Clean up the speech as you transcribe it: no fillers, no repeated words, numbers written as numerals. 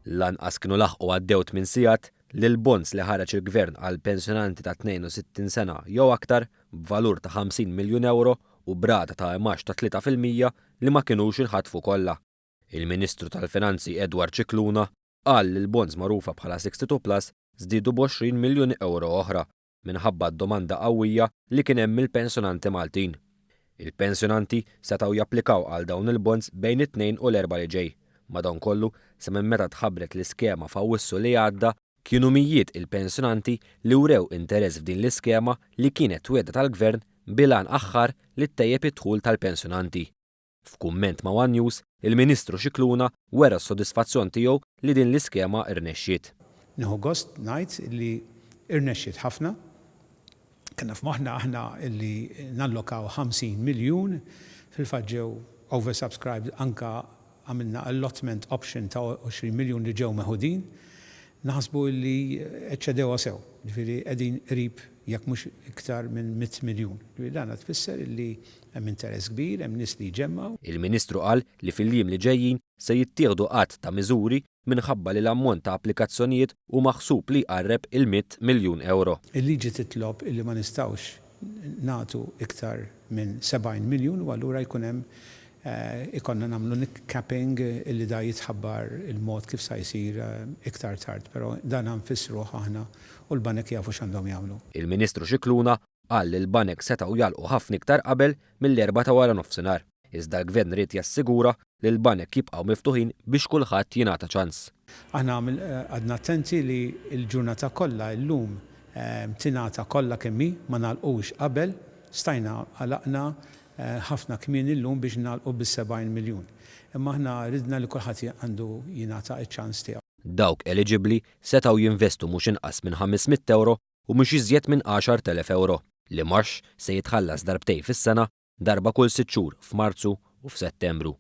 Lanqas kienu laħqu għaddew 8 sigħat li l-bonds li ħareġ il-Gvern għal pensjonanti ta' 62 sena jew aktar b'valur ta' 50 miljun euro u brata ta' imax ta' 3% li ma kinux inħatfu kollha. Il-Ministru tal-Finanzi Edward Cicluna qal li l-bonds magħrufa bħala 62 Plus żdiedu b'20 miljun euro oħra minħabba d-domanda qawwija li kien hemm il-pensjonanti Maltin. Il-pensjonanti setgħu japplikaw għal dawn il-bonds bejn it-2 u l-4 li ġej. Madankollu, sa minn meta tħabbret l-iskema f'Awwissu li għadda, kienu mijiet il-pensjonanti li wrew interess f'din l-iskema li kienet wedda tal-Gvern bilan aħħar li ttejjeb id-dħul tal-pensjonanti. F'kumment ma' One News, il-Ministru Cicluna wera s-sodisfazzjon tiegħu li din l-iskema irnexxiet. Nieħu gost ngħid li irnexxiet ħafna. Kellna f'moħħna aħna li nallokaw 50 miljun fil-fatt ġew oversubscribed anka għamilna allotment option ta' 20 miljun li ġew meħudin. Naħsbu li eċċedew sew, ġifieri qegħdin qrib jekk mhux iktar minn 100 miljun. Dan tfisser li hemm interess kbir, hemm nies li jġemmgħu. Il-Ministru qal li fil-jiem li ġejjin se jittieħdu qatt ta' miżuri minħabba li l-ammont ta' applikazzjonijiet u maħsub li jqarreb il-100 miljun euro. Il-liġi titlob illi ma nistgħux nagħtu iktar minn 70 miljun u allura jkun hemm ikonna nagħmlu capping illi da jitħabbar il-mod kif sa jsir iktar tard, però dan nfissruh aħna u l-banek jafu x'għandhom jagħmlu. Il-Ministru Cicluna qal li l-banek setgħu jalqu ħafna iktar qabel mill-4 ta' wara nofsinhar. Iżda l-Gvern rid jassigura li l-banek jibqgħu miftuħin biex kulħadd jingħata ċans. Aħna għadna attenti li l-ġurnata kollha llum tingħata kollha kemm hi ma nagħlqux qabel, stajna għalaqna ħafna kmieni llum biex nagħlqu bis-70 miljun. Imma aħna ridna li kulħadd għandu jingħata ċ-ċans tiegħu. Dawk eligibbli setgħu jinvestu mhux inqas minn 500 euro u mhux iżjed minn 10,000 euro li marx se jitħallas darbtejn fis-sena, darba kull 6 xhur f'Marzu u f'Settembru.